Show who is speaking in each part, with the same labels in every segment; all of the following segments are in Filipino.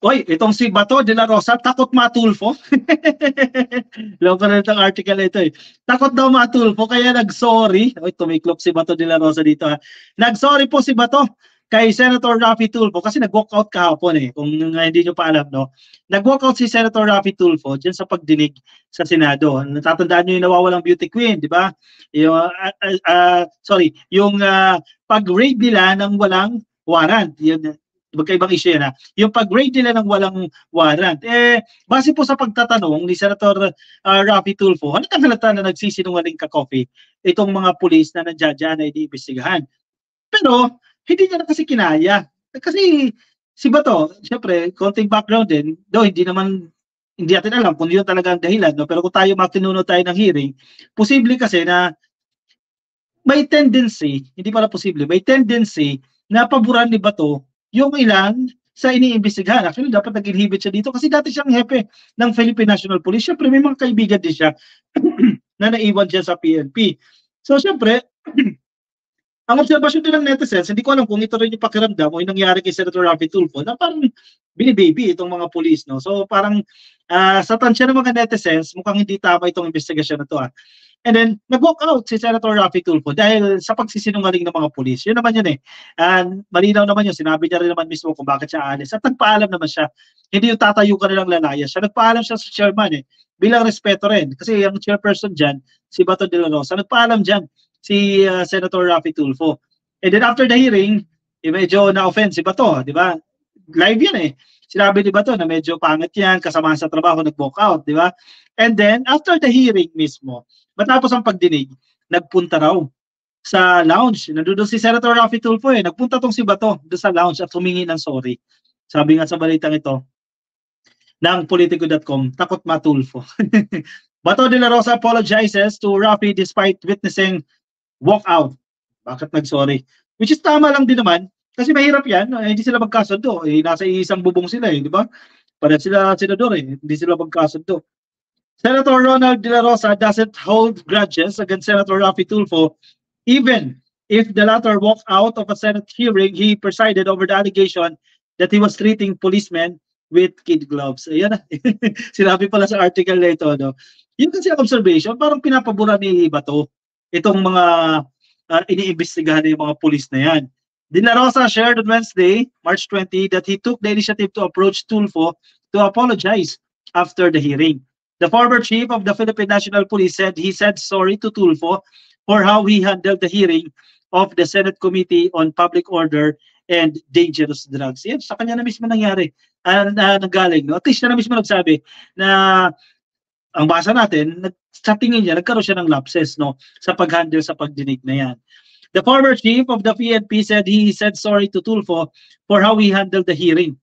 Speaker 1: Oy, itong si Bato de la Rosa, takot matulfo. Loko na itong article na ito eh. Takot daw matulfo, kaya nag-sorry. Oy, tumiklop si Bato de la Rosa dito ha. Nag-sorry po si Bato kay Senator Raffy Tulfo kasi nag-walkout kahapon eh. Kung hindi nyo pa alam, no? Nag-walkout si Senator Raffy Tulfo dyan sa pagdinig sa Senado. Natatandaan nyo yung nawawalang beauty queen, di ba? Yung, pag-raid nila ng walang warrant. Yun, magkaibang issue yan ha. Yung pag-grade nila ng walang warrant. Base po sa pagtatanong ni Senator Raffy Tulfo, ano halata na nagsisinungaling ka coffee itong mga pulis na nandiyan dyan na iniimbestigahan. Pero, hindi niya na kasi kinaya. Kasi, si Bato, syempre, konting background din, though hindi natin alam kung yun talaga ang dahilan, no? Pero kung tayo makinunod tayo ng hearing, posible kasi na may tendency, hindi pala posible, may tendency na paboran ni Bato yung ilan sa iniimbestigahan. Actually, dapat nag-inhibit siya dito kasi dati siyang hepe ng Philippine National Police. Siyempre, may mga kaibigan din siya na naiwan siya sa PNP. So, siyempre, ang obserbasyon din ng netizens, hindi ko alam kung ito rin yung pakiramdam o yung nangyari kay Senator Raffy Tulfo na parang binibaby itong mga police, no? So, parang sa tansya ng mga netizens, mukhang hindi tama itong investigasyon na to. And then, nag-walk out si Senator Raffy Tulfo dahil sa pagsisinungaling ng mga pulis. Yun naman yun eh. And malinaw naman yun. Sinabi niya rin naman mismo kung bakit siya alis. At nagpaalam naman siya. Hindi yung tatayo ka nilang lalayas siya. Nagpaalam siya sa chairman eh. Bilang respeto rin. Kasi yung chairperson dyan, si Bato de la Rosa, nagpaalam dyan si Senator Raffy Tulfo. And then after the hearing, medyo na-offend si Bato. Di ba? Live yan eh. Sinabi ni Bato na medyo pangit yan, kasama sa trabaho, nag-walk out. Di ba? And then, after the hearing mismo, matapos ang pagdinig, nagpunta raw sa lounge. Nandoon si Senator Raffy Tulfo eh. Nagpunta tong si Bato doon sa lounge at humingi ng sorry. Sabi nga sa balitang ito ng Politico.com, takot matulfo. Bato de la Rosa apologizes to Raffy despite witnessing walkout. Bakit nag-sorry? Which is tama lang din naman kasi mahirap yan. Hindi sila magkasundo. Nasa isang bubong sila eh, di ba? Para sila senador eh. Hindi sila magkasundo. Senator Ronald De La Rosa doesn't hold grudges against Senator Raffy Tulfo, even if the latter walked out of a Senate hearing he presided over the allegation that he was treating policemen with kid gloves. Ayan na. Sinabi pala sa article na ito. No? Yun kasi ang observation, parang pinapabura ni Bato itong mga iniimbestigahan ng mga police na yan. De La Rosa shared on Wednesday, March 20, that he took the initiative to approach Tulfo to apologize after the hearing. The former chief of the Philippine National Police said he said sorry to Tulfo for how he handled the hearing of the Senate Committee on Public Order and Dangerous Drugs. Yan, sa kanya na mismo nangyari. Nanggaling. No? At least na mismo nagsabi na ang basa natin, sa tingin niya, nagkaroon siya ng lapses no, sa pag-handle sa pagdinig na yan. The former chief of the PNP said he said sorry to Tulfo for how he handled the hearing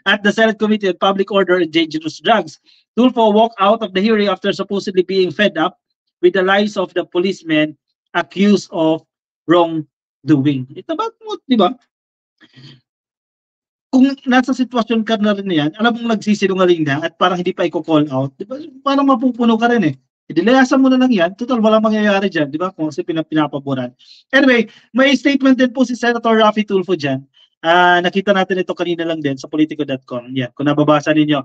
Speaker 1: at the Senate Committee on Public Order and Dangerous Drugs. Tulfo walked out of the hearing after supposedly being fed up with the lies of the policemen accused of wrongdoing. Ito ba, di ba? Kung nasa sitwasyon ka na rin yan, alam mong nagsisinungaling na at parang hindi pa i-call out, di ba? Parang mapupuno ka rin eh. Dilayasan mo na lang yan, total walang mangyayari dyan, di ba? Kung kasi pinapaboran. Anyway, may statement din po si Senator Raffy Tulfo dyan. Nakita natin ito kanina lang din sa Politico.com. Yan, kung nababasa ninyo.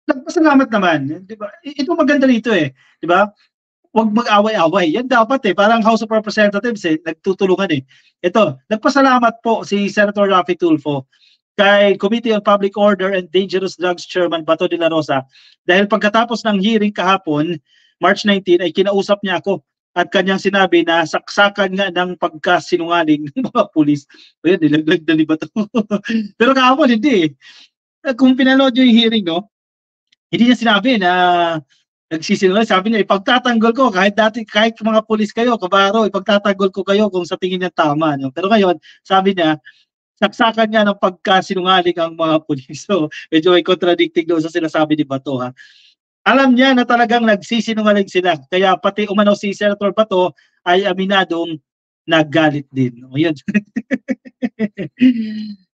Speaker 1: Nagpasalamat naman, di ba? Ito maganda rito eh, di ba? Huwag mag-away-away. Yan dapat eh, parang House of Representatives eh, nagtutulungan eh. Ito, nagpasalamat po si Senator Raffy Tulfo kay Committee on Public Order and Dangerous Drugs Chairman Bato de la Rosa dahil pagkatapos ng hearing kahapon, March 19, ay kinausap niya ako at kanyang sinabi na saksakan nga ng pagkasinungaling ng mga pulis. O yan, nilaglag na ni Bato. Pero kahapon, hindi eh. Kung pinanood yung hearing, no, hindi niya sinabi na nagsisinungaling. Sabi niya, ipagtatanggol ko kahit mga pulis kayo, kabaro, ipagtatanggol ko kayo kung sa tingin niya tama. No? Pero ngayon, sabi niya, saksakan niya ng pagkasinungaling ang mga pulis. So, medyo may contradicting doon sa sinasabi ni Bato, ha. Alam niya na talagang nagsisinungaling sila. Kaya pati umano si Senator Bato ay aminadong naggalit din. O yun.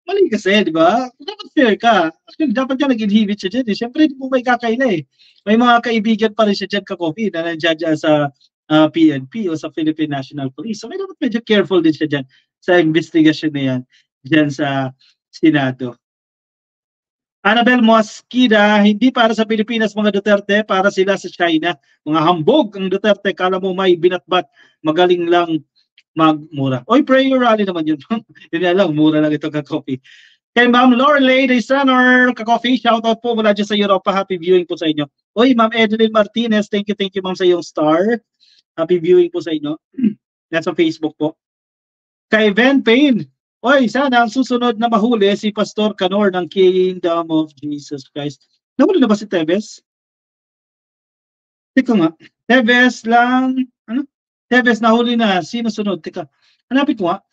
Speaker 1: Mali kasi, di ba? Dapat fair ka. Actually, dapat ka nag-inhibit siya dyan. Eh. Siyempre, hindi mo may kakaila eh. May mga kaibigan pa rin siya dyan ka-coffee na nandiyan dyan sa PNP o sa Philippine National Police. So, may dapat medyo careful din siya dyan sa investigasyon na yan dyan sa Senado. Annabel Mosquida, hindi para sa Pilipinas mga Duterte, para sila sa China. Mga hambog ang Duterte, kala mo may binatbat, magaling lang magmura. Oy, prayer rally naman yun. Yun na lang, mura lang ito ka-coffee. Kay Ma'am Lorelei, the Center, ka-coffee, shoutout po mula dyan sa Europa. Happy viewing po sa inyo. Oy, Ma'am Edeline Martinez, thank you Ma'am sa iyong star. Happy viewing po sa inyo. Nasa Facebook po. Kay Ben Payne, oy, sana ang susunod na mahuli si Pastor Canor ng Kingdom of Jesus Christ. Nahuli na ba si Tevez? Teka nga. Tevez lang, ano? Tevez nahuli na. Sino sunod? Teka, hanapin ko nga.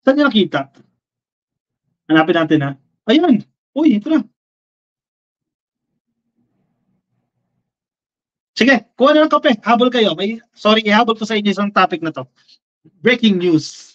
Speaker 1: Saan niya nakita? Hanapin natin ha. Ayan. Uy, ito na. Sige, kuha na ng kape. Habol kayo. Sorry, ihabol ko sa inyo isang topic na to. Breaking news.